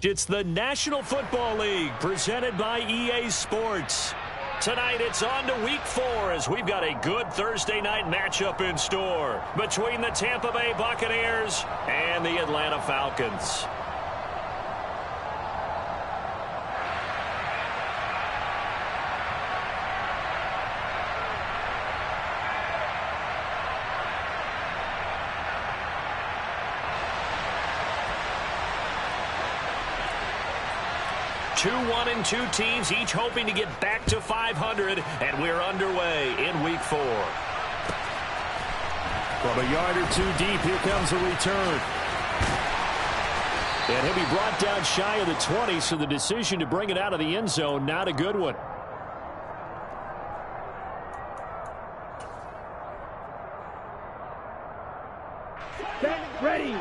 It's the National Football League presented by EA Sports. Tonight it's on to Week 4 as we've got a good Thursday night matchup in store between the Tampa Bay Buccaneers and the Atlanta Falcons. Two 1-2 teams, each hoping to get back to 500, and we're underway in Week 4. From a yard or two deep, here comes a return. And he'll be brought down shy of the 20, so the decision to bring it out of the end zone, not a good one. Set, ready.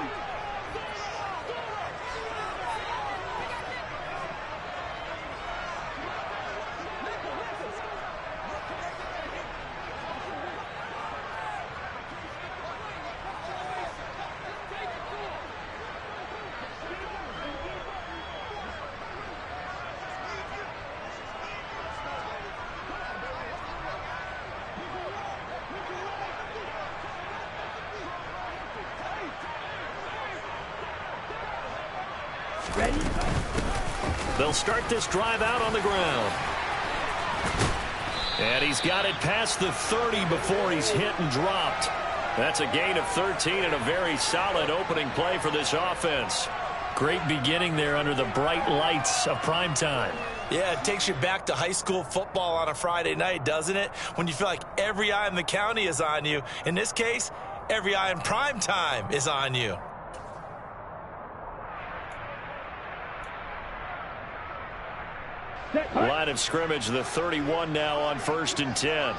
Ready? They'll start this drive out on the ground. And he's got it past the 30 before he's hit and dropped. That's a gain of 13 and a very solid opening play for this offense. Great beginning there under the bright lights of prime time. Yeah, it takes you back to high school football on a Friday night, doesn't it? When you feel like every eye in the county is on you. In this case, every eye in prime time is on you. Line of scrimmage, the 31 now on 1st and 10.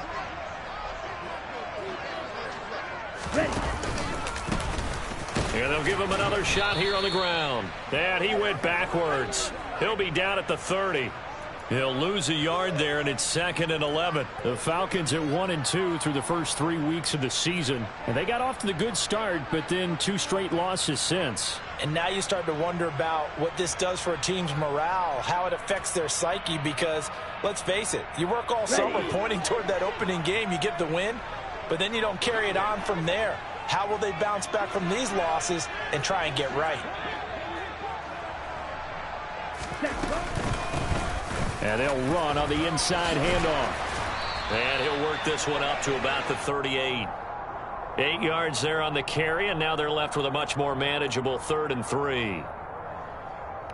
Ready. And they'll give him another shot here on the ground. And he went backwards. He'll be down at the 30. He'll lose a yard there, and it's 2nd and 11. The Falcons at 1-2 through the first 3 weeks of the season. And they got off to the good start, but then 2 straight losses since. And now you start to wonder about what this does for a team's morale, how it affects their psyche, because, let's face it, you work all summer pointing toward that opening game, you get the win, but then you don't carry it on from there. How will they bounce back from these losses and try and get right? And they'll run on the inside handoff. And he'll work this one up to about the 38. 8 yards there on the carry, and now they're left with a much more manageable 3rd and 3.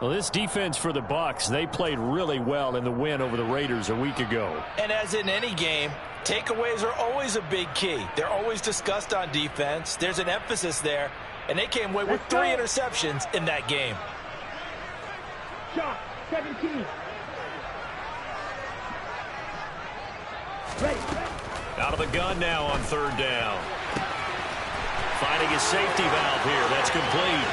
Well, this defense for the Bucs, they played really well in the win over the Raiders a week ago. And as in any game, takeaways are always a big key. They're always discussed on defense. There's an emphasis there, and they came away with 3 interceptions in that game. Shot, 17. Ready. Out of the gun now on 3rd down. Finding his safety valve here. That's complete.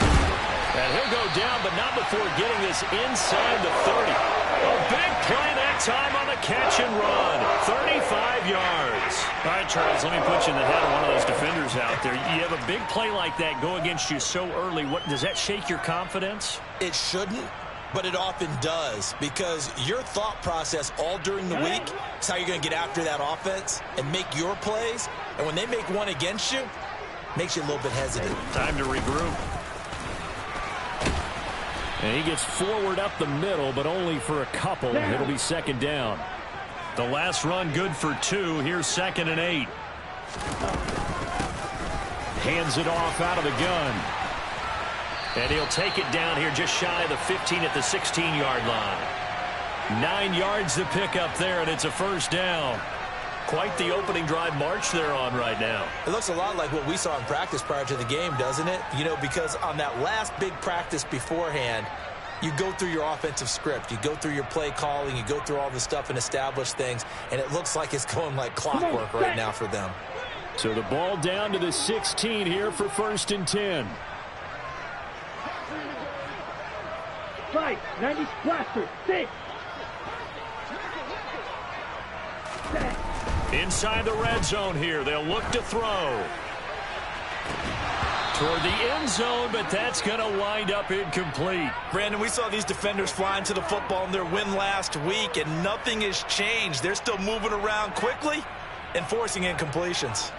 And he'll go down, but not before getting this inside the 30. A big play that time on the catch and run. 35 yards. All right, Charles, let me put you in the head of one of those defenders out there. You have a big play like that go against you so early. What does that shake your confidence? It shouldn't, but it often does, because your thought process all during the week is how you're going to get after that offense and make your plays. And when they make one against you, makes you a little bit hesitant. Time to regroup. And he gets forward up the middle, but only for a couple. It'll be 2nd down. The last run good for 2. Here's 2nd and 8. Hands it off out of the gun. And he'll take it down here just shy of the 15 at the 16-yard line. 9 yards to pick up there, and it's a 1st down. Quite the opening drive march they're on right now. It looks a lot like what we saw in practice prior to the game, doesn't it? You know, because on that last big practice beforehand, you go through your offensive script. You go through your play calling. You go through all the stuff and establish things. And it looks like it's going like clockwork right now for them. So the ball down to the 16 here for 1st and 10. Right, 90 blaster, 6. Inside the red zone here. They'll look to throw. toward the end zone, but that's going to wind up incomplete. Brandon, we saw these defenders flying to the football in their win last week, and nothing has changed. They're still moving around quickly and forcing incompletions.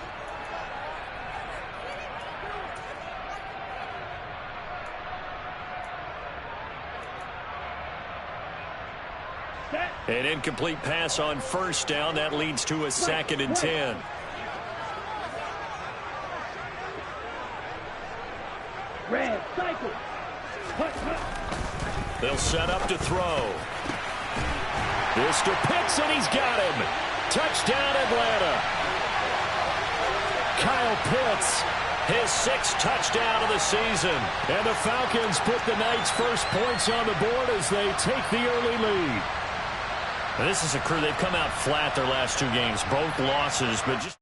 An incomplete pass on first down. That leads to a 2nd and 10. Red, cycle. They'll set up to throw. This to Pitts, and he's got him. Touchdown, Atlanta. Kyle Pitts, his 6th touchdown of the season. And the Falcons put the night's first points on the board as they take the early lead. Now, this is a crew. They've come out flat their last 2 games, both losses, but just...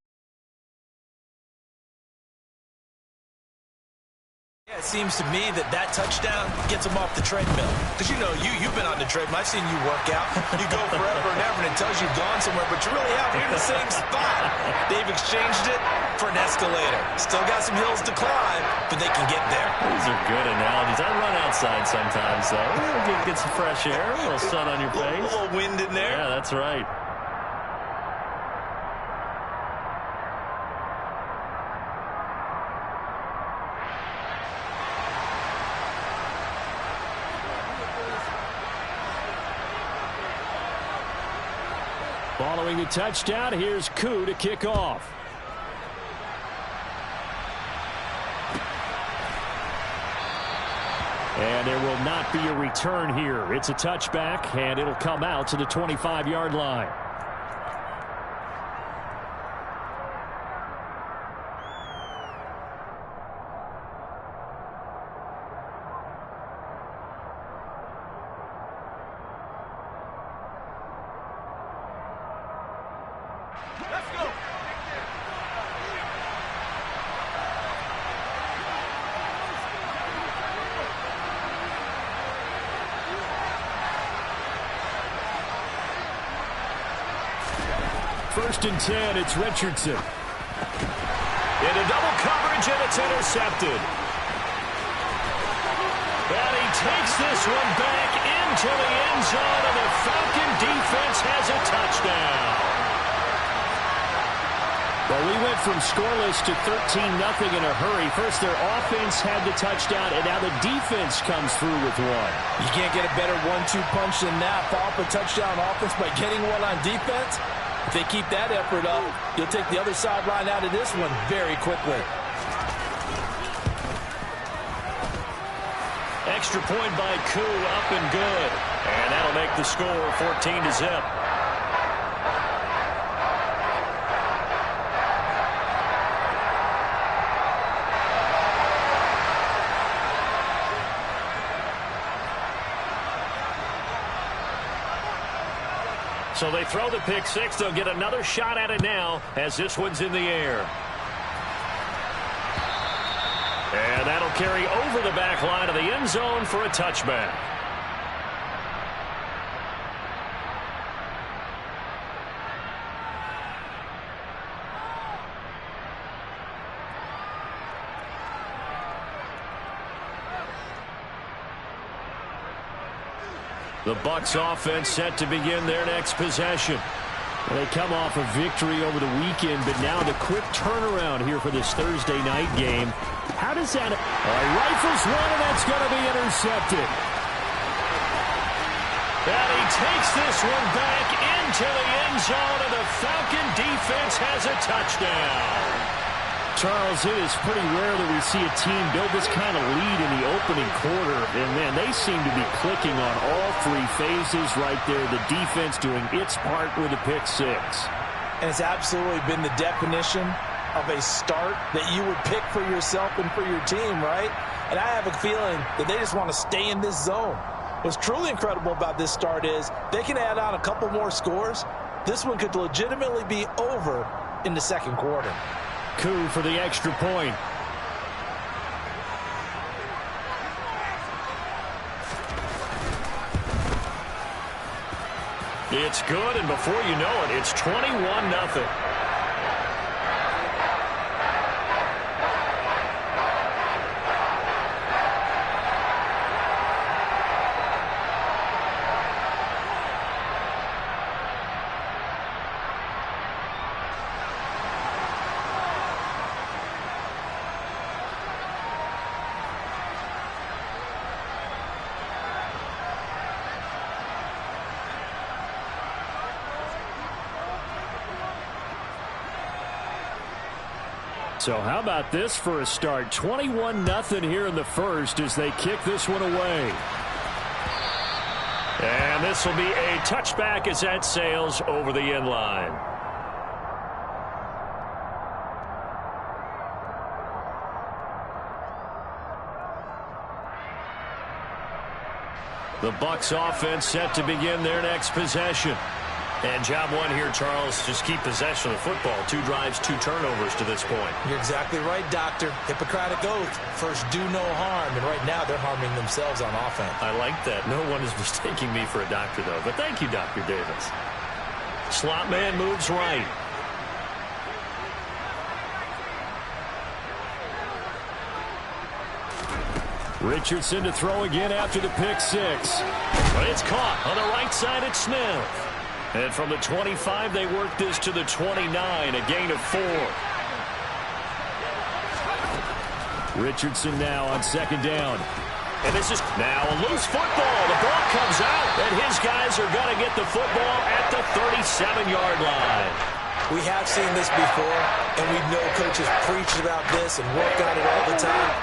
Yeah, it seems to me that touchdown gets them off the treadmill. Because, you know, you've been on the treadmill. I've seen you work out. You go forever and ever, and it tells you've gone somewhere, but you really haven't. You're in the same spot. They've exchanged it for an escalator. Still got some hills to climb, but they can get there. These are good analogies. I run outside sometimes, though. Get some fresh air, a little sun on your face. A little wind in there. Yeah, that's right. Following the touchdown, here's Koo to kick off. And there will not be a return here. It's a touchback, and it'll come out to the 25-yard line. Let's go. First and 10, it's Richardson. Into double coverage, and it's intercepted. And he takes this one back into the end zone, and the Falcon defense has a touchdown. Well, we went from scoreless to 13-0 in a hurry. First, their offense had the touchdown, and now the defense comes through with one. You can't get a better 1-2 punch than that. Follow up a touchdown offense by getting one on defense. If they keep that effort up, you'll take the other sideline out of this one very quickly. Extra point by Koo, up and good. And that'll make the score 14-0. So they throw the pick six. They'll get another shot at it now as this one's in the air. And that'll carry over the back line of the end zone for a touchback. The Bucs offense set to begin their next possession. Well, they come off a victory over the weekend, but now the quick turnaround here for this Thursday night game. How does that... rifles one, and that's going to be intercepted. And he takes this one back into the end zone, and the Falcon defense has a touchdown. Charles, it is pretty rare that we see a team build this kind of lead in the opening quarter. And, man, they seem to be clicking on all three phases right there. The defense doing its part with a pick six. And it's absolutely been the definition of a start that you would pick for yourself and for your team, right? And I have a feeling that they just want to stay in this zone. What's truly incredible about this start is they can add on a couple more scores. This one could legitimately be over in the second quarter. Koo for the extra point. It's good, and before you know it, it's 21-0. So how about this for a start? 21-0 here in the first as they kick this one away. And this will be a touchback as that sails over the end line. The Bucs offense set to begin their next possession. And job one here, Charles, just keep possession of the football. 2 drives, 2 turnovers to this point. You're exactly right, Doctor. Hippocratic oath. First, do no harm. And right now, they're harming themselves on offense. I like that. No one is mistaking me for a doctor, though. But thank you, Dr. Davis. Slot man moves right. Richardson to throw again after the pick 6. But it's caught on the right side at Smith. And from the 25, they work this to the 29, a gain of 4. Richardson now on 2nd down. And this is now a loose football. The ball comes out, and his guys are going to get the football at the 37-yard line. We have seen this before, and we know coaches preach about this and work on it all the time.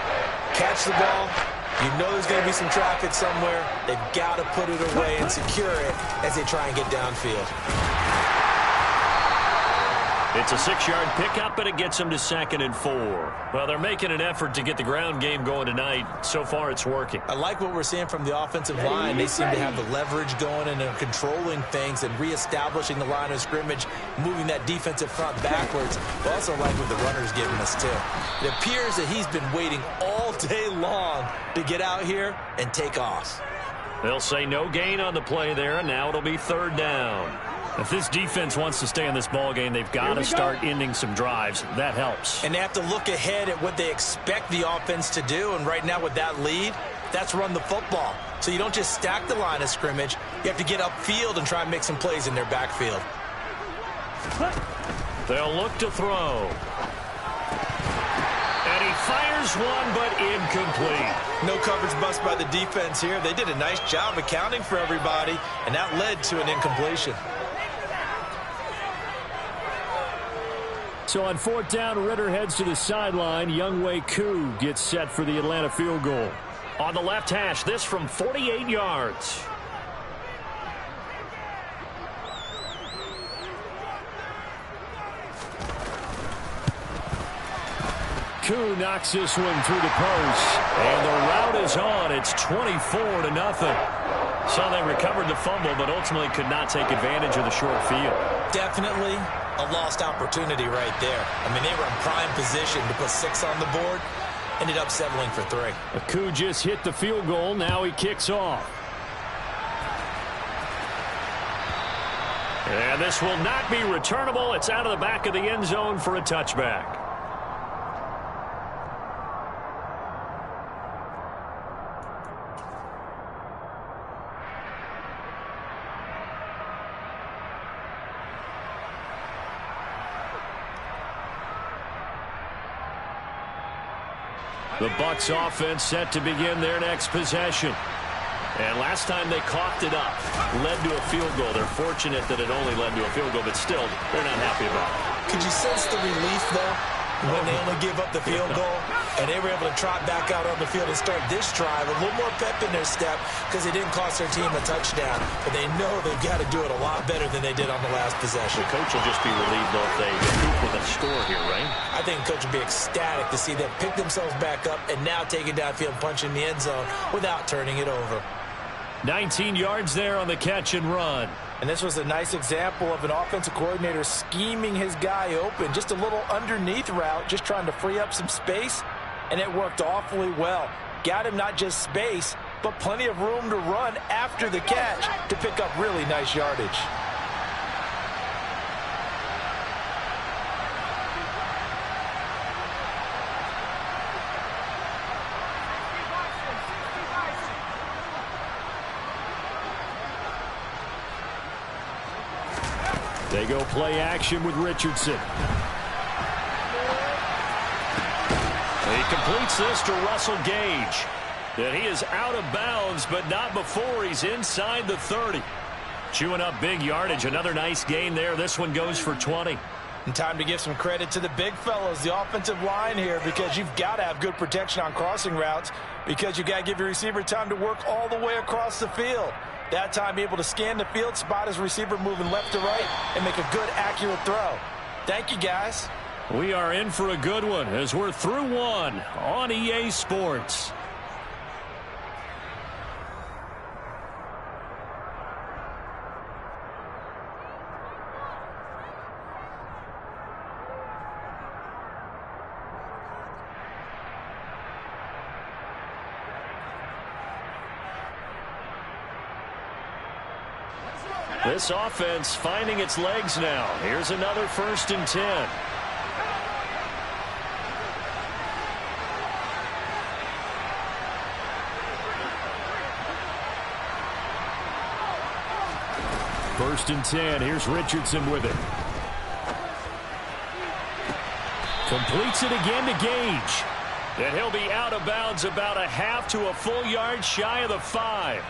Catch the ball. You know there's going to be some traffic somewhere. They've got to put it away and secure it as they try and get downfield. It's a 6-yard pickup, and it gets them to 2nd and 4. Well, they're making an effort to get the ground game going tonight. So far, it's working. I like what we're seeing from the offensive line. They seem to have the leverage going and they're controlling things and reestablishing the line of scrimmage, moving that defensive front backwards. But also like what the runner's giving us, too. It appears that he's been waiting all day long to get out here and take off. They'll say no gain on the play there, and now it'll be 3rd down. If this defense wants to stay in this ballgame, they've got to start ending some drives. That helps. And they have to look ahead at what they expect the offense to do. And right now with that lead, that's run the football. So you don't just stack the line of scrimmage. You have to get upfield and try and make some plays in their backfield. They'll look to throw. And he fires one, but incomplete. No coverage bust by the defense here. They did a nice job accounting for everybody, and that led to an incompletion. So on 4th down, Ritter heads to the sideline. Younghoe Koo gets set for the Atlanta field goal. On the left hash, this from 48 yards. Koo knocks this one through the post. And the route is on. It's 24-0. So they recovered the fumble, but ultimately could not take advantage of the short field. Definitely a lost opportunity right there. I mean, they were in prime position to put 6 on the board. Ended up settling for 3. Koo just hit the field goal. Now he kicks off. And this will not be returnable. It's out of the back of the end zone for a touchback. The Bucs offense set to begin their next possession. And last time they coughed it up, led to a field goal. They're fortunate that it only led to a field goal, but still, they're not happy about it. Could you sense the relief, though, when they only gave up the field goal and they were able to trot back out on the field and start this drive a little more pep in their step because they didn't cost their team a touchdown, but they know they've got to do it a lot better than they did on the last possession. The coach will just be relieved, though, if they scoop with a score here, right? I think the coach will be ecstatic to see them pick themselves back up and now take it downfield, punch in the end zone without turning it over. 19 yards there on the catch and run. And this was a nice example of an offensive coordinator scheming his guy open. Just a little underneath route, just trying to free up some space, and it worked awfully well. Got him not just space, but plenty of room to run after the catch to pick up really nice yardage. They go play action with Richardson. He completes this to Russell Gage. And he is out of bounds, but not before he's inside the 30. Chewing up big yardage. Another nice gain there. This one goes for 20. And time to give some credit to the big fellows, the offensive line here, because you've got to have good protection on crossing routes because you've got to give your receiver time to work all the way across the field. That time, be able to scan the field, spot his receiver moving left to right, and make a good, accurate throw. Thank you, guys. We are in for a good one as we're through one on EA Sports. This offense finding its legs now. Here's another 1st and 10. First and 10. Here's Richardson with it. Completes it again to Gage. And he'll be out of bounds about a half to a full yard shy of the 5.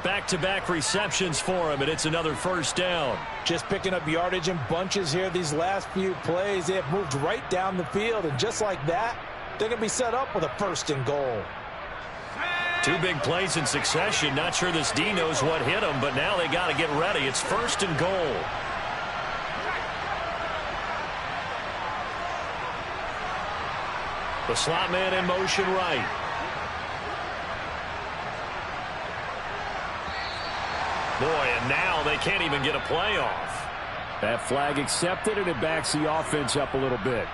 Back-to-back receptions for him, and it's another 1st down. Just picking up yardage in bunches here these last few plays. They have moved right down the field, and just like that, they're going to be set up with a 1st and goal. 2 big plays in succession. Not sure this D knows what hit him, but now they got to get ready. It's 1st and goal. The slot man in motion right. Boy, and now they can't even get a play off. That flag accepted, and it backs the offense up a little bit.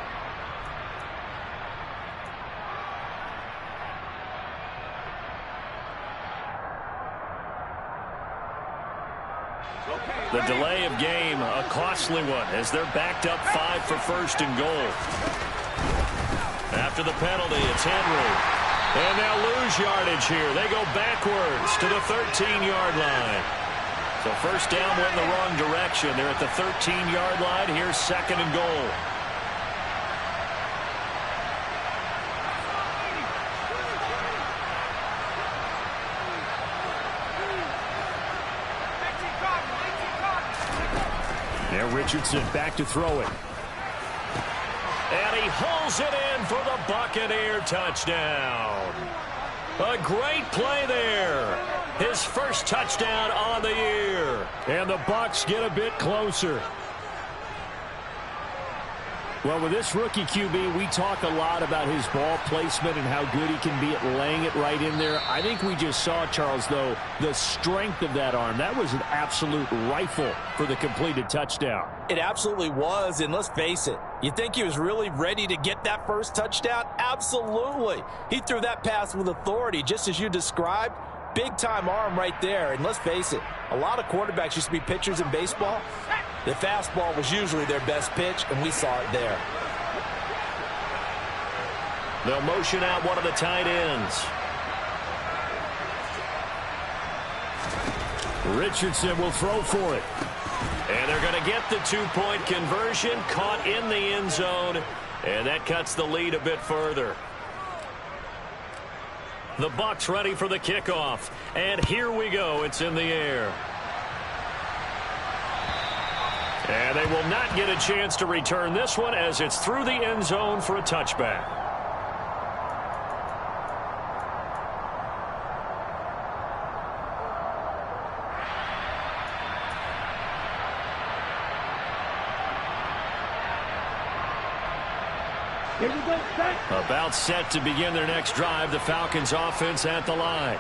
The delay of game, a costly one, as they're backed up 5 for 1st and goal. After the penalty, it's Henry. And they'll lose yardage here. They go backwards to the 13-yard line. So 1st down went in the wrong direction. They're at the 13-yard line. Here's 2nd and goal. Now Richardson back to throw it. And he hauls it in for the Buccaneer touchdown. A great play there. His 1st touchdown on the year. And the Bucs get a bit closer. Well, with this rookie QB, we talk a lot about his ball placement and how good he can be at laying it right in there. I think we just saw, Charles, though, the strength of that arm. That was an absolute rifle for the completed touchdown. It absolutely was, and let's face it. You think he was really ready to get that 1st touchdown? Absolutely. He threw that pass with authority, just as you described. Big-time arm right there, and let's face it, a lot of quarterbacks used to be pitchers in baseball. The fastball was usually their best pitch, and we saw it there. They'll motion out one of the tight ends. Richardson will throw for it. And they're going to get the 2-point conversion, caught in the end zone, and that cuts the lead a bit further. The Bucs ready for the kickoff, and here we go. It's in the air. And they will not get a chance to return this one as it's through the end zone for a touchback. About set to begin their next drive, the Falcons offense at the line.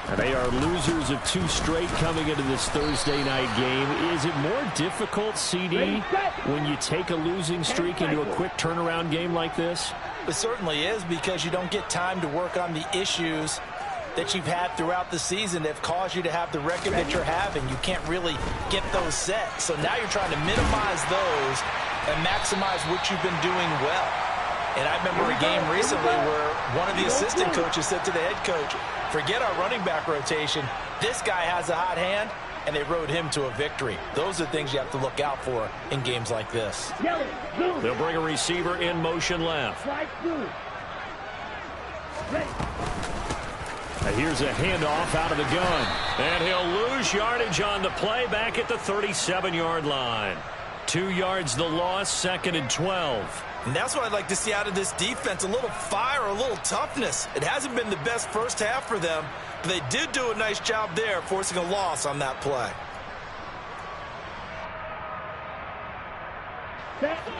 And they are losers of 2 straight coming into this Thursday night game. Is it more difficult, CD, when you take a losing streak into a quick turnaround game like this? It certainly is, because you don't get time to work on the issues that you've had throughout the season that have caused you to have the record that you're having. You can't really get those set. So now you're trying to minimize those and maximize what you've been doing well. And I remember a game recently where one of the assistant coaches said to the head coach, forget our running back rotation. This guy has a hot hand, and they rode him to a victory. Those are things you have to look out for in games like this. They'll bring a receiver in motion left. And here's a handoff out of the gun. And he'll lose yardage on the play back at the 37-yard line. 2 yards the loss, 2nd and 12. And that's what I'd like to see out of this defense, a little fire, a little toughness. It hasn't been the best first half for them, but they did do a nice job there forcing a loss on that play.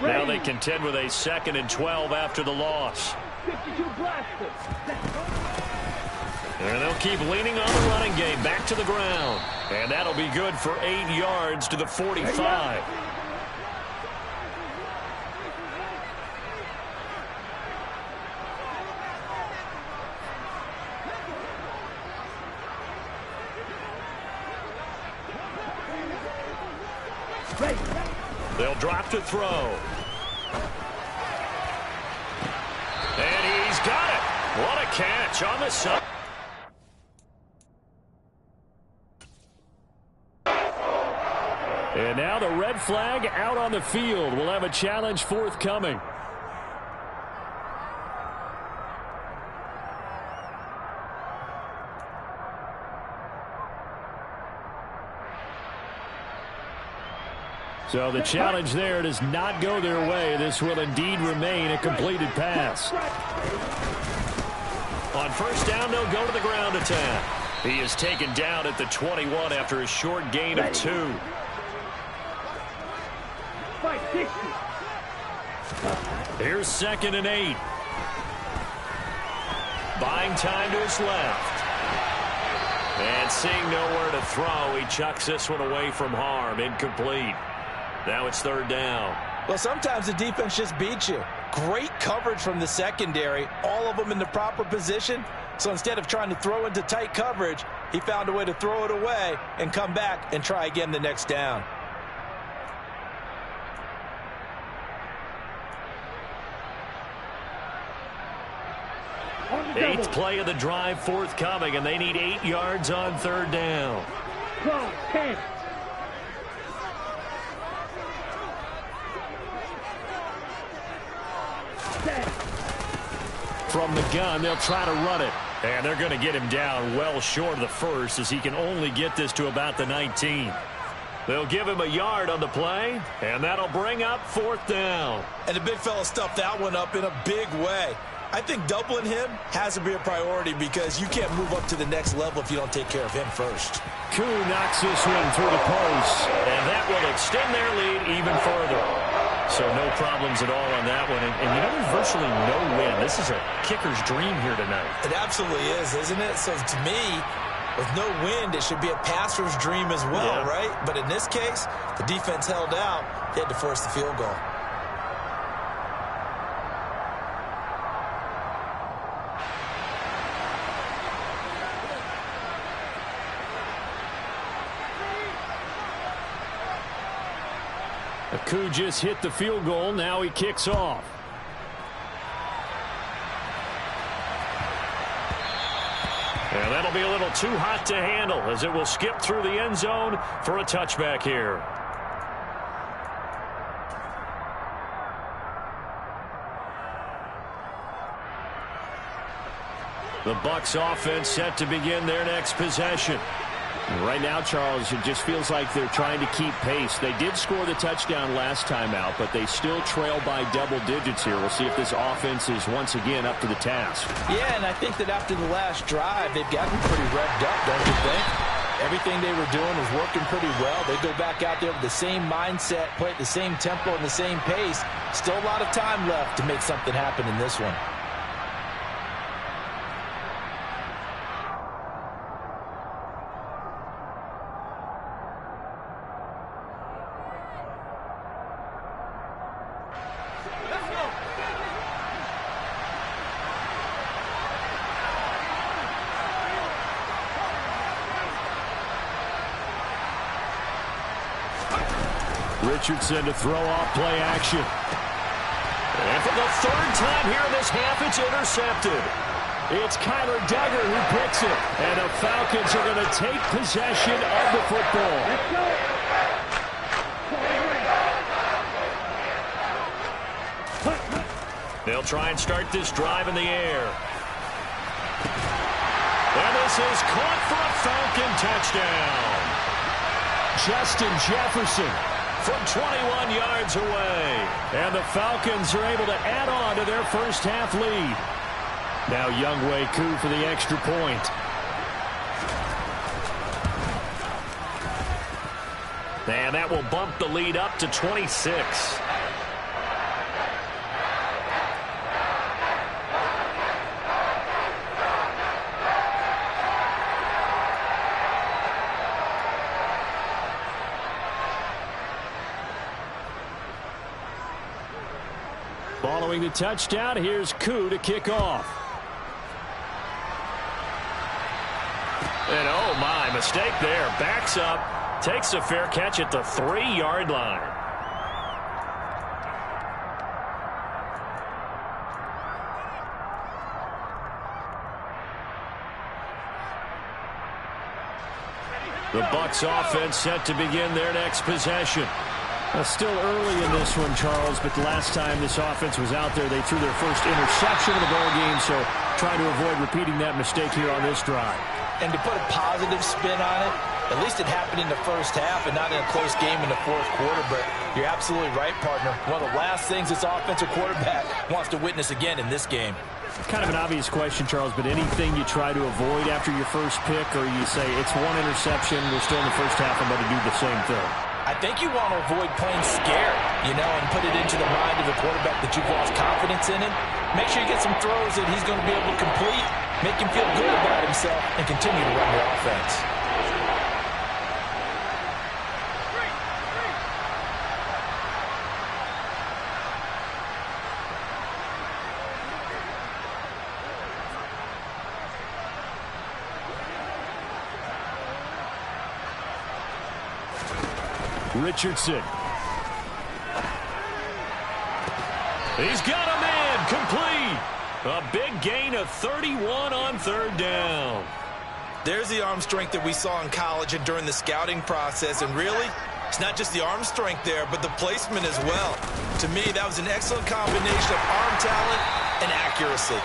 Now they contend with a 2nd and 12 after the loss. 52 blasters. And they'll keep leaning on the running game back to the ground. And that'll be good for 8 yards to the 45. They'll drop to throw. And he's got it. What a catch on the side. And now the red flag out on the field. We'll have a challenge forthcoming. So the challenge there does not go their way. This will indeed remain a completed pass. On first down, they'll go to the ground attack. He is taken down at the 21 after a short gain of 2. Here's 2nd and 8. Buying time to his left. And seeing nowhere to throw, he chucks this one away from harm. Incomplete. Now it's 3rd down. Well, sometimes the defense just beats you. Great coverage from the secondary, all of them in the proper position. So instead of trying to throw into tight coverage, he found a way to throw it away and come back and try again the next down. Eighth play of the drive forthcoming, and they need 8 yards on 3rd down. 10. From the gun, they'll try to run it. And they're going to get him down well short of the first, as he can only get this to about the 19. They'll give him a yard on the play, and that'll bring up 4th down. And the big fella stuffed that one up in a big way. I think doubling him has to be a priority because you can't move up to the next level if you don't take care of him first. Koo knocks this one through the post, and that will extend their lead even further. So no problems at all on that one. And you know, there's virtually no win. This is a kicker's dream here tonight. It absolutely is, isn't it? So to me, with no wind, it should be a passer's dream as well, right? But in this case, the defense held out. They had to force the field goal. Koo just hit the field goal. Now he kicks off. And that'll be a little too hot to handle as it will skip through the end zone for a touchback here. The Bucs offense set to begin their next possession. Right now, Charles, it just feels like they're trying to keep pace. They did score the touchdown last time out, but they still trail by double digits here. We'll see if this offense is once again up to the task. Yeah, and I think that after the last drive, they've gotten pretty revved up, don't you think? Everything they were doing was working pretty well. They go back out there with the same mindset, play at the same tempo and the same pace. Still a lot of time left to make something happen in this one. Richardson to throw off play action. And for the 3rd time here in this half, it's intercepted. It's Kyler Duggar who picks it. And the Falcons are going to take possession of the football. They'll try and start this drive in the air. And this is caught for a Falcon touchdown. Justin Jefferson from 21 yards away. And the Falcons are able to add on to their first half lead. Now Younghoe Koo for the extra point. And that will bump the lead up to 26. Following the touchdown, here's Koo to kick off. And oh my, mistake there. Backs up. Takes a fair catch at the 3-yard line. The Bucs offense set to begin their next possession. Well, still early in this one, Charles, but the last time this offense was out there, they threw their first interception of the ball game, so try to avoid repeating that mistake here on this drive. And to put a positive spin on it, at least it happened in the first half and not in a close game in the fourth quarter. But you're absolutely right, partner. One of the last things this offensive quarterback wants to witness again in this game. It's kind of an obvious question, Charles, but anything you try to avoid after your first pick, or you say it's one interception, we're still in the first half, I'm going to do the same thing? I think you want to avoid playing scared, and put it into the mind of the quarterback that you've lost confidence in him. Make sure you get some throws that he's going to be able to complete, make him feel good about himself, and continue to run the offense. Richardson. He's got a man complete. A big gain of 31 on third down. There's the arm strength that we saw in college and during the scouting process. And really, it's not just the arm strength there, but the placement as well. To me, that was an excellent combination of arm talent and accuracy.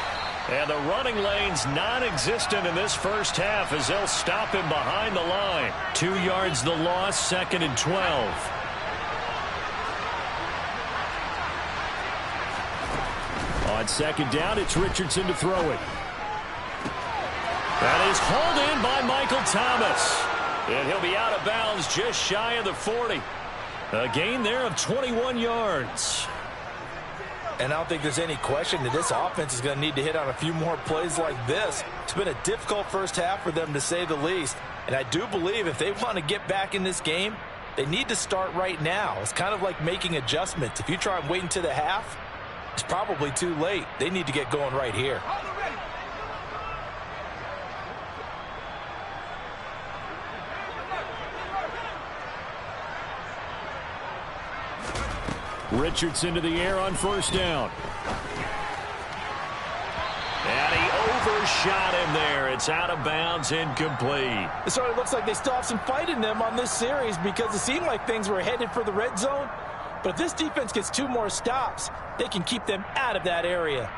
And the running lane's non-existent in this first half as they'll stop him behind the line. 2 yards the loss, 2nd and 12. On second down, it's Richardson to throw it. That is hauled in by Michael Thomas. And he'll be out of bounds just shy of the 40. A gain there of 21 yards. And I don't think there's any question that this offense is going to need to hit on a few more plays like this. It's been a difficult first half for them, to say the least. And I do believe if they want to get back in this game, they need to start right now. It's kind of like making adjustments. If you try and wait until the half, it's probably too late. They need to get going right here. Richardson to the air on first down. And he overshot him there. It's out of bounds, incomplete. It sort of looks like they still have some fight in them on this series because it seemed like things were headed for the red zone. But if this defense gets 2 more stops, they can keep them out of that area.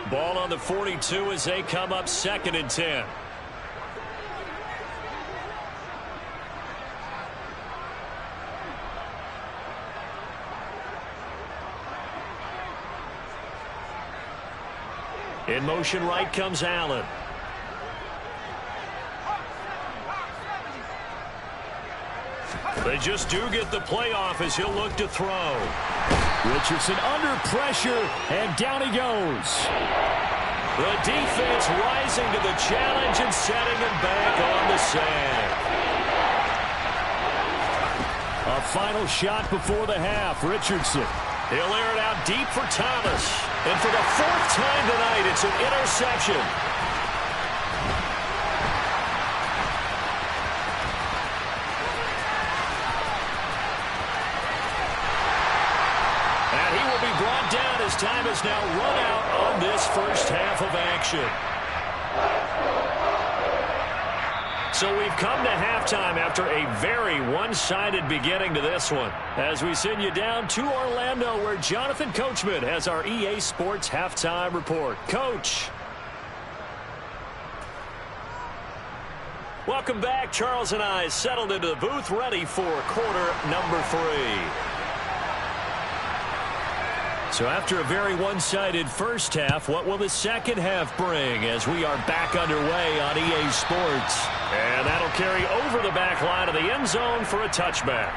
Ball on the 42 as they come up 2nd and 10. In motion right comes Allen. They just do get the playoff as he'll look to throw. Richardson under pressure, and down he goes. The defense rising to the challenge and setting him back on the sack. A final shot before the half. Richardson. He'll air it out deep for Thomas. And for the 4th time tonight, it's an interception. And he will be brought down as time has now run out on this first half of action. So we've come to halftime after a very one-sided beginning to this one. As we send you down to Orlando, where Jonathan Coachman has our EA Sports halftime report. Coach. Welcome back. Charles and I settled into the booth, ready for quarter number 3. So after a very one-sided first half, what will the second half bring as we are back underway on EA Sports? And that'll carry over the back line of the end zone for a touchback.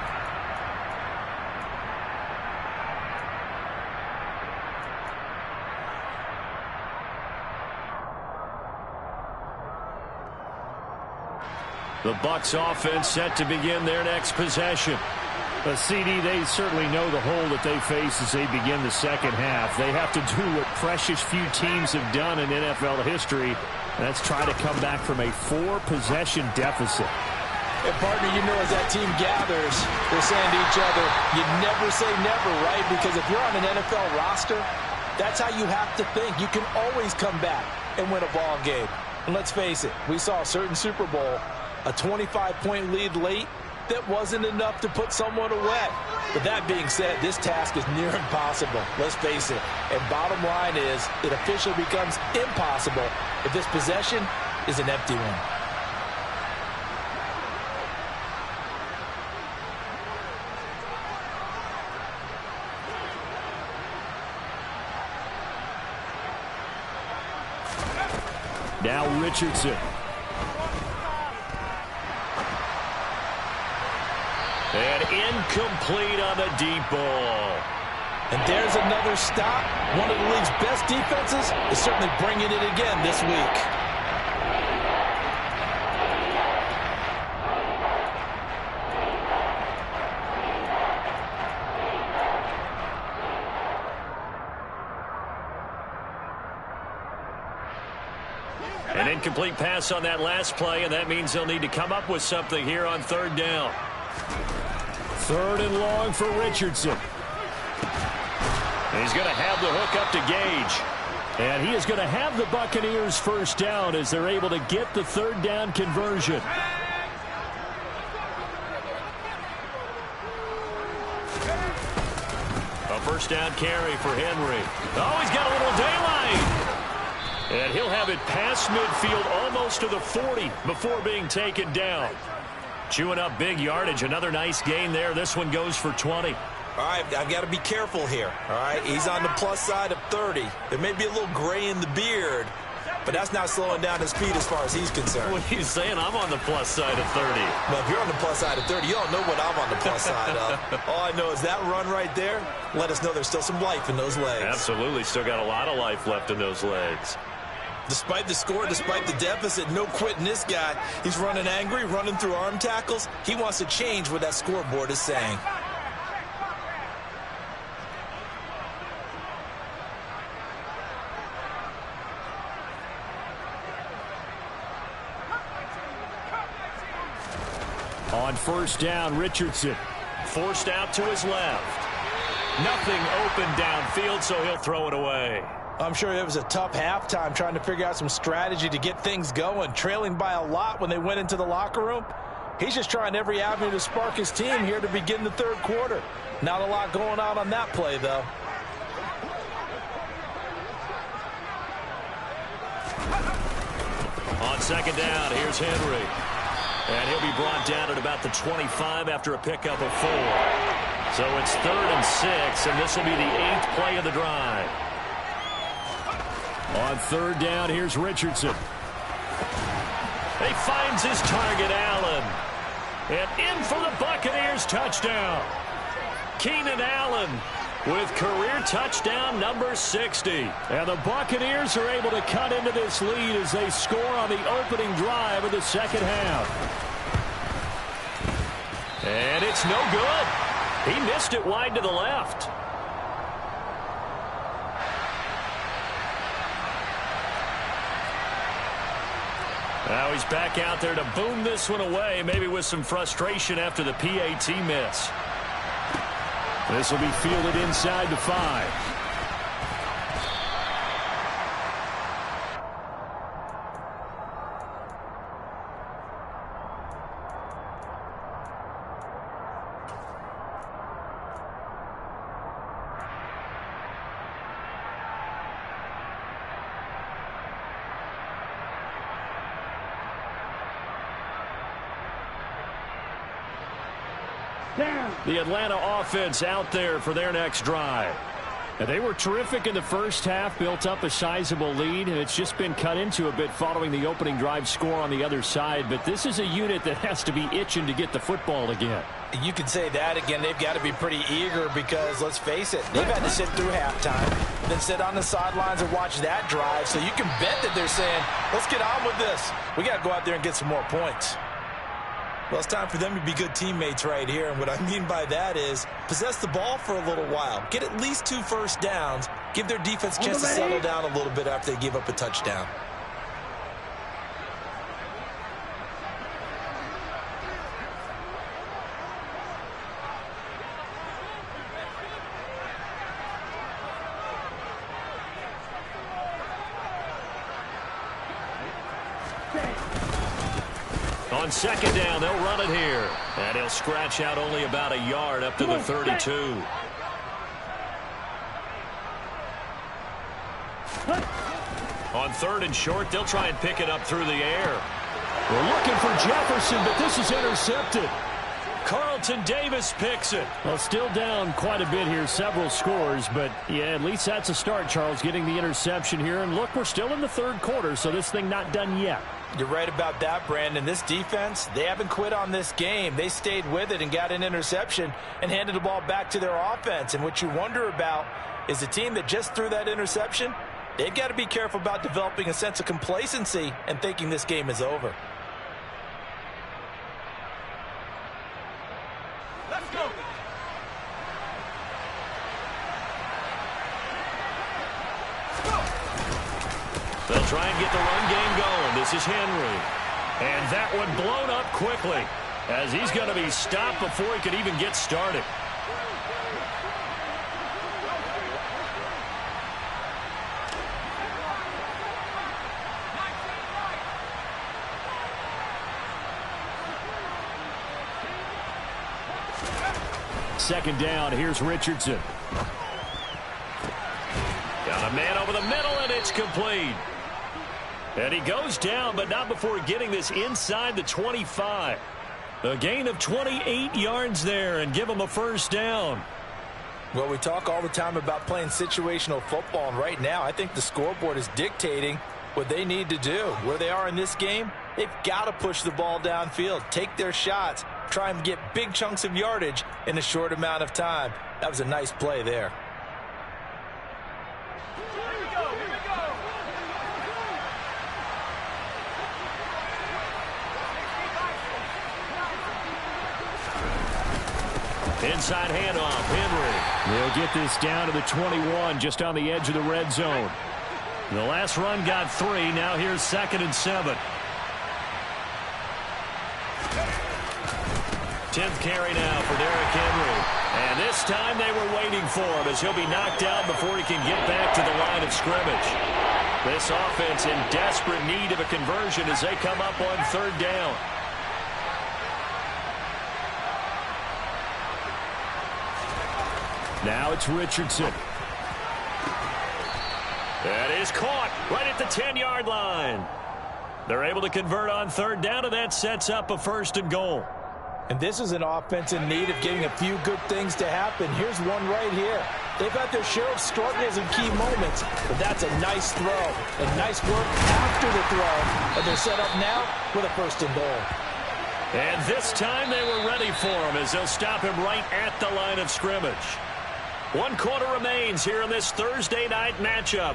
The Bucs offense set to begin their next possession. But CD, they certainly know the hole that they face as they begin the second half. They have to do what precious few teams have done in NFL history, and that's try to come back from a 4-possession deficit. And partner, you know, as that team gathers, they're saying to each other, you never say never, right? Because if you're on an NFL roster, that's how you have to think. You can always come back and win a ball game. And let's face it, we saw a certain Super Bowl, a 25-point lead late, that wasn't enough to put someone away. But that being said, this task is near impossible. Let's face it. And bottom line is, it officially becomes impossible if this possession is an empty one. Now Richardson. And incomplete on the deep ball. And there's another stop. One of the league's best defenses is certainly bringing it again this week. An incomplete pass on that last play, and that means they'll need to come up with something here on third down. 3rd and long for Richardson. He's going to have the hook up to Gage. And he is going to have the Buccaneers first down as they're able to get the 3rd down conversion. A first down carry for Henry. Oh, he's got a little daylight. And he'll have it past midfield almost to the 40 before being taken down. Chewing up big yardage. Another nice gain there. This one goes for 20. All right, I've got to be careful here. All right, he's on the plus side of 30. There may be a little gray in the beard, but that's not slowing down his speed as far as he's concerned. What are you saying? I'm on the plus side of 30. Well, if you're on the plus side of 30, you don't know what I'm on the plus side of. All I know is that run right there let us know there's still some life in those legs. Absolutely. Still got a lot of life left in those legs. Despite the score, despite the deficit, no quitting this guy. He's running angry, running through arm tackles. He wants to change what that scoreboard is saying. On first down, Richardson. Forced out to his left. Nothing open downfield, so he'll throw it away. I'm sure it was a tough halftime trying to figure out some strategy to get things going, trailing by a lot when they went into the locker room. He's just trying every avenue to spark his team here to begin the 3rd quarter. Not a lot going on that play, though. On 2nd down, here's Henry. And he'll be brought down at about the 25 after a pickup of 4. So it's 3rd and 6, and this will be the 8th play of the drive. On 3rd down, here's Richardson. He finds his target, Allen. And in for the Buccaneers touchdown. Keenan Allen with career touchdown number 60. And the Buccaneers are able to cut into this lead as they score on the opening drive of the second half. And it's no good. He missed it wide to the left. Now he's back out there to boom this one away, maybe with some frustration after the PAT miss. This will be fielded inside the 5. down. The Atlanta offense out there for their next drive. And they were terrific in the first half, built up a sizable lead, and it's just been cut into a bit following the opening drive score on the other side. But this is a unit that has to be itching to get the football again. You can say that again. They've got to be pretty eager because, let's face it, they've had to sit through halftime, then sit on the sidelines and watch that drive. So you can bet that they're saying, let's get on with this. We got to go out there and get some more points. Well, it's time for them to be good teammates right here. And what I mean by that is possess the ball for a little while. Get at least 2 first downs. Give their defense a chance to settle down a little bit after they give up a touchdown. On second down, they'll run it here. And he'll scratch out only about a yard up to the 32. On third and short, they'll try and pick it up through the air. We're looking for Jefferson, but this is intercepted. Carlton Davis picks it. Well, still down quite a bit here, several scores, but yeah, at least that's a start, Charles, getting the interception here. And look, we're still in the third quarter, so this thing not done yet. You're right about that, Brandon. This defense, they haven't quit on this game. They stayed with it and got an interception and handed the ball back to their offense. And what you wonder about is the team that just threw that interception, they've got to be careful about developing a sense of complacency and thinking this game is over. Let's go. They'll try and get the run game going. This is Henry. And that one blown up quickly as he's going to be stopped before he could even get started. Second down, here's Richardson. Got a man over the middle, and it's complete. And he goes down, but not before getting this inside the 25. A gain of 28 yards there, and give him a first down. Well, we talk all the time about playing situational football, and right now I think the scoreboard is dictating what they need to do. Where they are in this game, they've got to push the ball downfield, take their shots, try and get big chunks of yardage in a short amount of time. That was a nice play there. Inside handoff, Henry. They'll get this down to the 21, just on the edge of the red zone. The last run got 3. Now here's 2nd and 7. 10th carry now for Derrick Henry. And this time they were waiting for him as he'll be knocked out before he can get back to the line of scrimmage. This offense in desperate need of a conversion as they come up on 3rd down. Now it's Richardson. That is caught right at the 10-yard line. They're able to convert on 3rd down, and that sets up a 1st and goal. And this is an offense in need of getting a few good things to happen. Here's one right here. They've had their share of struggles in key moments, but that's a nice throw and nice work after the throw. And they're set up now with a 1st and goal. And this time they were ready for him as they'll stop him right at the line of scrimmage. 1 quarter remains here in this Thursday night matchup.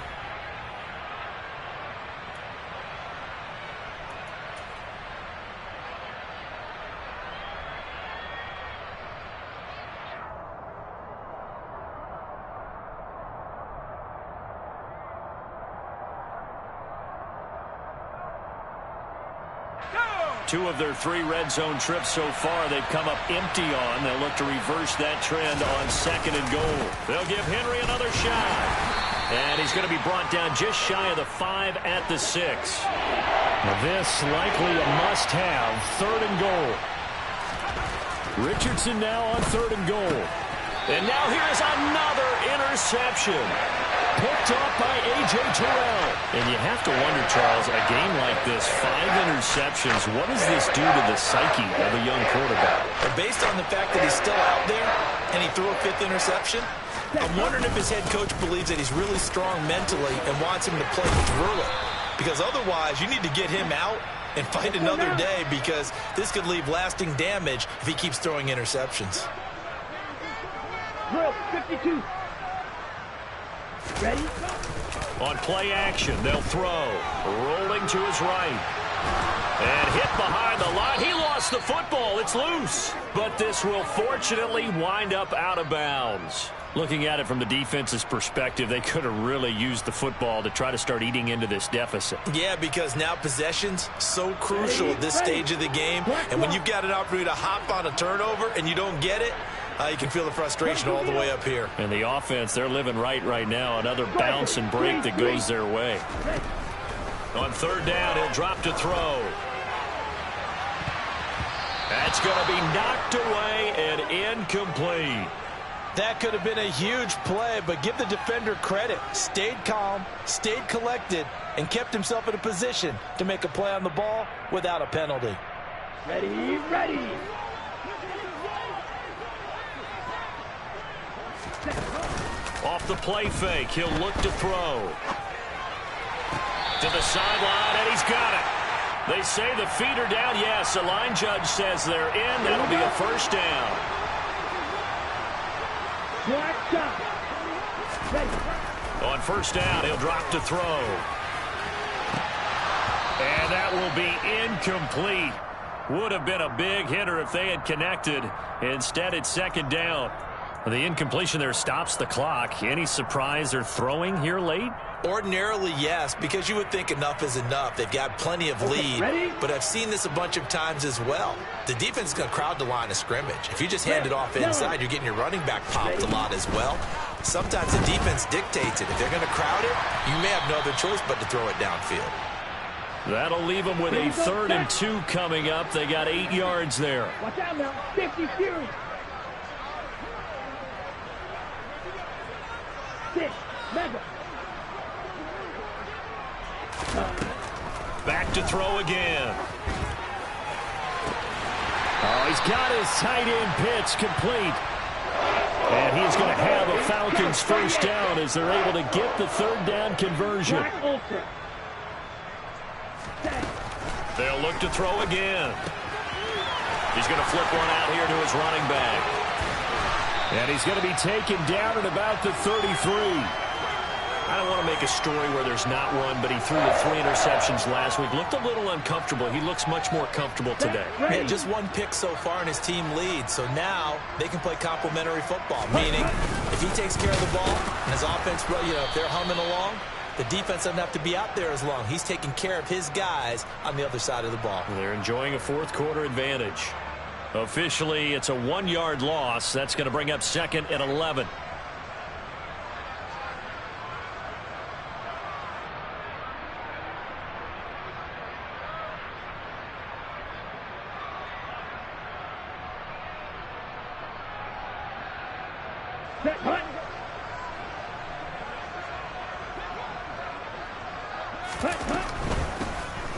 Two of their 3 red zone trips so far they've come up empty on. They'll look to reverse that trend on 2nd and goal. They'll give Henry another shot. And he's going to be brought down just shy of the 5 at the 6. Now this likely a must-have, 3rd and goal. Richardson now on 3rd and goal. And now here's another interception. Picked off by A.J. Terrell. And you have to wonder, Charles, a game like this, 5 interceptions, what does this do to the psyche of a young quarterback? It based on the fact that he's still out there and he threw a 5th interception, I'm wondering if his head coach believes that he's really strong mentally and wants him to play through it. Because otherwise, you need to get him out and fight another day, because this could leave lasting damage if he keeps throwing interceptions. Drill 52. Ready? On play action, they'll throw. Rolling to his right. And hit behind the line. He lost the football. It's loose. But this will fortunately wind up out of bounds. Looking at it from the defense's perspective, they could have really used the football to try to start eating into this deficit. Yeah, because now possession's so crucial at this stage of the game. And when you've got an opportunity to hop on a turnover and you don't get it, you can feel the frustration all the way up here. And the offense, they're living right now. Another bounce and break that goes their way. On 3rd down, he'll drop to throw. That's going to be knocked away and incomplete. That could have been a huge play, but give the defender credit. Stayed calm, stayed collected, and kept himself in a position to make a play on the ball without a penalty. Ready, ready. Off the play fake, he'll look to throw. To the sideline, and he's got it. They say the feet are down. Yes, the line judge says they're in. That'll be a 1st down. On 1st down, he'll drop to throw. And that will be incomplete. Would have been a big hitter if they had connected. Instead, it's 2nd down. The incompletion there stops the clock. Any surprise they're throwing here late? Ordinarily, yes, because you would think enough is enough. They've got plenty of lead, but I've seen this a bunch of times as well. The defense is going to crowd the line of scrimmage. If you just hand it off inside, you're getting your running back popped a lot as well. Sometimes the defense dictates it. If they're going to crowd it, you may have no other choice but to throw it downfield. That'll leave them with a 3rd and 2 coming up. They got 8 yards there. Watch out now. 50 series. 6, mega. Back to throw again. Oh, he's got his tight end pitch complete. And he's going to have a Falcons 1st down as they're able to get the 3rd down conversion. They'll look to throw again. He's going to flip one out here to his running back. And he's going to be taken down at about the 33. I don't want to make a story where there's not one, but he threw the 3 interceptions last week. Looked a little uncomfortable. He looks much more comfortable today. Yeah, just 1 pick so far and his team leads. So now they can play complementary football, meaning if he takes care of the ball and his offense, if they're humming along, the defense doesn't have to be out there as long. He's taking care of his guys on the other side of the ball. They're enjoying a 4th quarter advantage. Officially, it's a 1-yard loss. That's going to bring up 2nd and 11.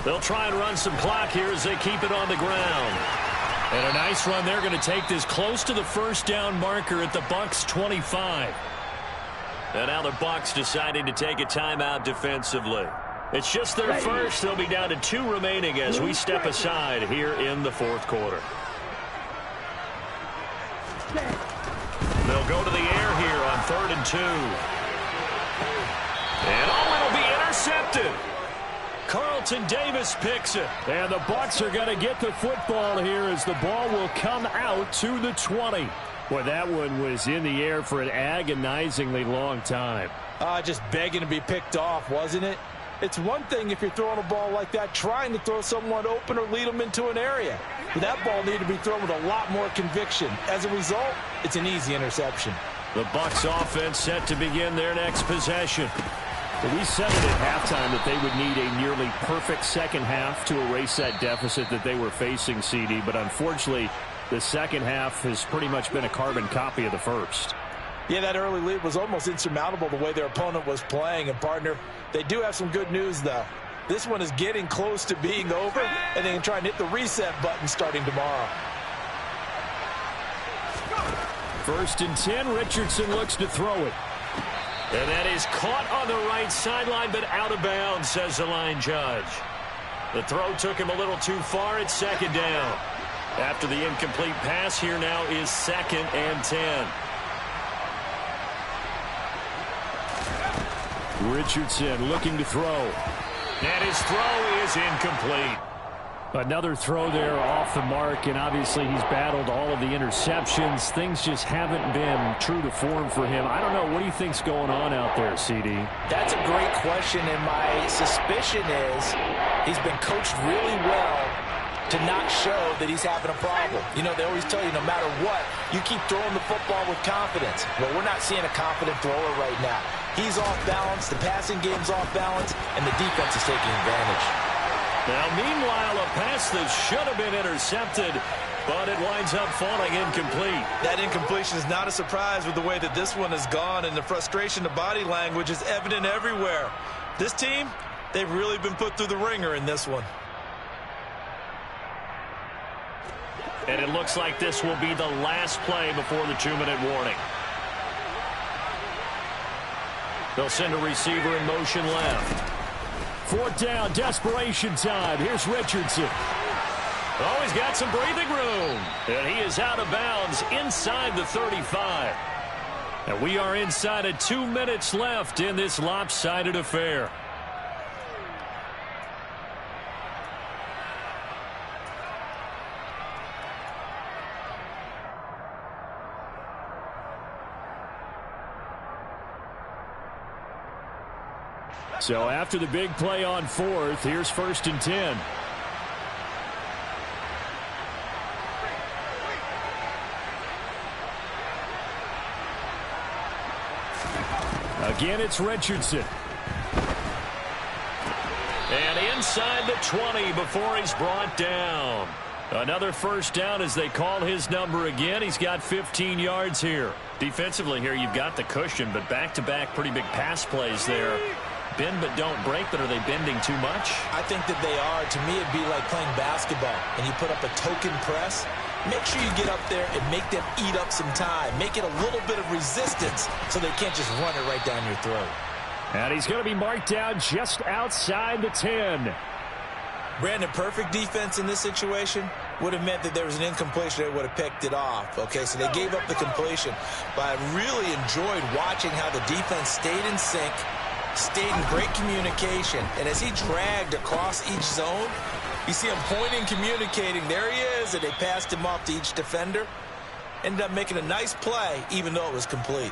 They'll try and run some clock here as they keep it on the ground. And a nice run. They're going to take this close to the 1st down marker at the Bucs 25. And now the Bucs deciding to take a timeout defensively. It's just their first. They'll be down to 2 remaining as we step aside here in the 4th quarter. They'll go to the air here on 3rd and 2. And it'll be intercepted. Carlton Davis picks it. And the Bucs are going to get the football here as the ball will come out to the 20. Boy, that one was in the air for an agonizingly long time. Just begging to be picked off, wasn't it? It's one thing if you're throwing a ball like that, trying to throw someone open or lead them into an area. But that ball needed to be thrown with a lot more conviction. As a result, it's an easy interception. The Bucs offense set to begin their next possession. Well, we said it at halftime that they would need a nearly perfect second half to erase that deficit that they were facing, CD. But unfortunately, the second half has pretty much been a carbon copy of the first. Yeah, that early lead was almost insurmountable the way their opponent was playing. And, partner, they do have some good news, though. This one is getting close to being over, and they can try and hit the reset button starting tomorrow. First and 10, Richardson looks to throw it. And that is caught on the right sideline, but out of bounds, says the line judge. The throw took him a little too far. It's second down. After the incomplete pass, here now is 2nd and 10. Richardson looking to throw. And his throw is incomplete. Another throw there off the mark, and obviously he's battled all of the interceptions. Things just haven't been true to form for him. I don't know. What do you think's going on out there, CD? That's a great question, and my suspicion is he's been coached really well to not show that he's having a problem. You know, they always tell you no matter what, you keep throwing the football with confidence. Well, we're not seeing a confident thrower right now. He's off balance, the passing game's off balance, and the defense is taking advantage. Now, meanwhile, a pass that should have been intercepted, but it winds up falling incomplete. That incompletion is not a surprise with the way that this one has gone, and the frustration, the body language is evident everywhere. This team, they've really been put through the ringer in this one. And it looks like this will be the last play before the 2-minute warning. They'll send a receiver in motion left. 4th down, desperation time. Here's Richardson. Oh, he's got some breathing room. And he is out of bounds inside the 35. And we are inside of 2 minutes left in this lopsided affair. So after the big play on 4th, here's 1st and 10. Again, it's Richardson. And inside the 20 before he's brought down. Another first down as they call his number again. He's got 15 yards here. Defensively here, you've got the cushion, but back-to-back pretty big pass plays there. Bend but don't break, but are they bending too much? I think that they are. To me, it'd be like playing basketball, and you put up a token press. Make sure you get up there and make them eat up some time. Make it a little bit of resistance so they can't just run it right down your throat. And he's going to be marked down just outside the 10. Brandon, perfect defense in this situation would have meant that there was an incompletion. They would have picked it off. Okay, so they gave up the completion. But I really enjoyed watching how the defense stayed in sync, stayed in great communication, and as he dragged across each zone, you see him pointing, communicating. There he is, and they passed him off to each defender. Ended up making a nice play, even though it was complete.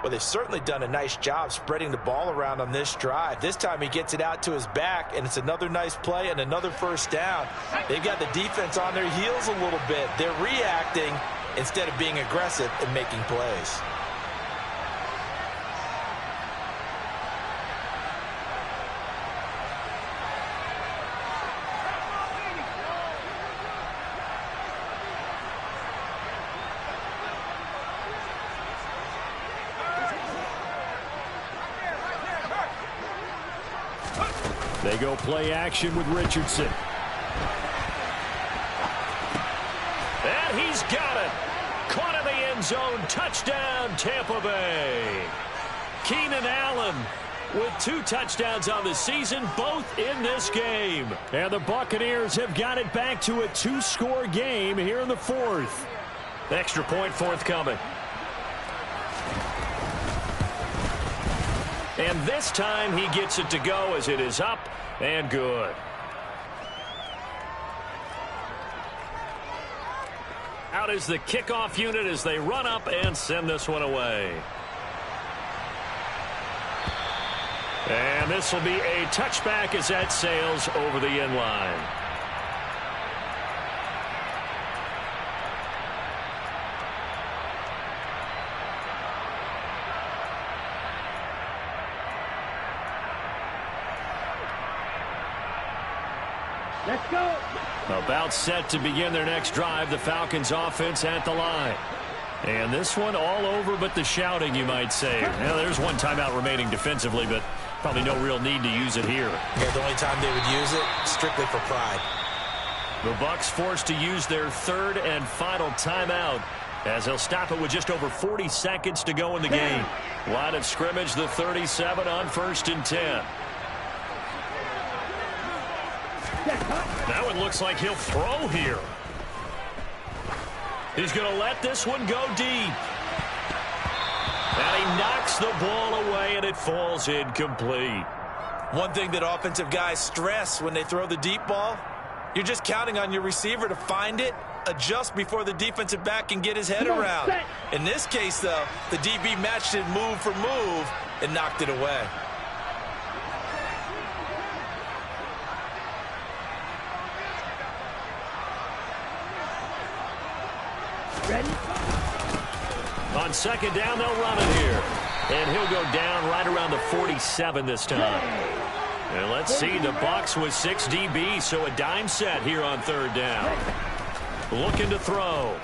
Well, they've certainly done a nice job spreading the ball around on this drive. This time he gets it out to his back, and it's another nice play and another first down. They've got the defense on their heels a little bit. They're reacting instead of being aggressive and making plays. They go play action with Richardson. And he's got it. Caught in the end zone. Touchdown, Tampa Bay. Keenan Allen with 2 touchdowns on the season, both in this game. And the Buccaneers have got it back to a 2-score game here in the 4th. Extra point forthcoming. And this time he gets it to go as it is up and good. Out is the kickoff unit as they run up and send this one away. And this will be a touchback as that sails over the end line. Let's go. About set to begin their next drive, the Falcons offense at the line. And this one all over but the shouting, you might say. Now, there's one timeout remaining defensively, but probably no real need to use it here. Yeah, the only time they would use it, strictly for pride. The Bucs forced to use their 3rd and final timeout as he'll stop it with just over 40 seconds to go in the game. Line of scrimmage, the 37 on 1st and 10. That one looks like he'll throw here. He's going to let this one go deep. And he knocks the ball away, and it falls incomplete. One thing that offensive guys stress when they throw the deep ball, you're just counting on your receiver to find it, adjust before the defensive back can get his head around. In this case, though, the DB matched it move for move and knocked it away. Ready? On 2nd down, they'll run it here. And he'll go down right around the 47 this time. And let's see, the Bucs with 6 DBs, so a dime set here on 3rd down. Looking to throw.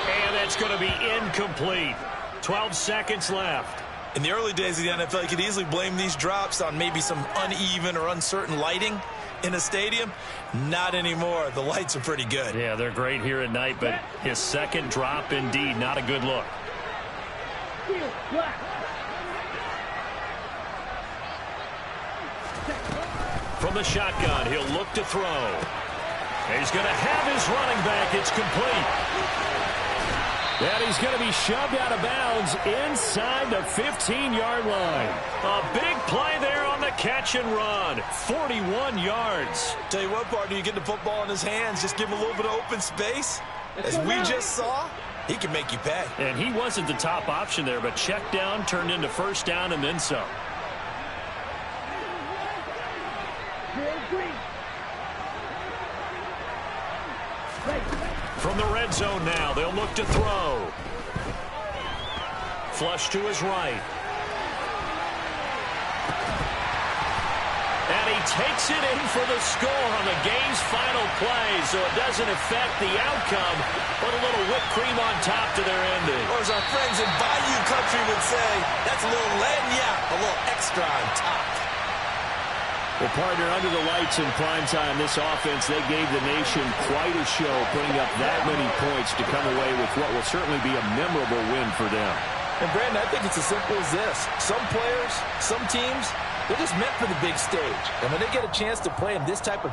And that's going to be incomplete. 12 seconds left. In the early days of the NFL, you could easily blame these drops on maybe some uneven or uncertain lighting in a stadium. Not anymore. The lights are pretty good. Yeah, they're great here at night, but his second drop, indeed, not a good look. From the shotgun, he'll look to throw. He's going to have his running back. It's complete. And he's going to be shoved out of bounds inside the 15-yard line. A big play there on the catch and run. 41 yards. Tell you what, partner, you get the football in his hands, just give him a little bit of open space. As we just saw, he can make you pay. And he wasn't the top option there, but check down turned into 1st down and then some. From the red zone now, they'll look to throw. Flush to his right. And he takes it in for the score on the game's final play, so it doesn't affect the outcome, but a little whipped cream on top to their ending. Or as our friends in Bayou Country would say, that's a little lagniappe, a little extra on top. Well, partner, under the lights in primetime, this offense, they gave the nation quite a show, putting up that many points to come away with what will certainly be a memorable win for them. And, Brandon, I think it's as simple as this. Some players, some teams, they're just meant for the big stage. And when they get a chance to play in this type of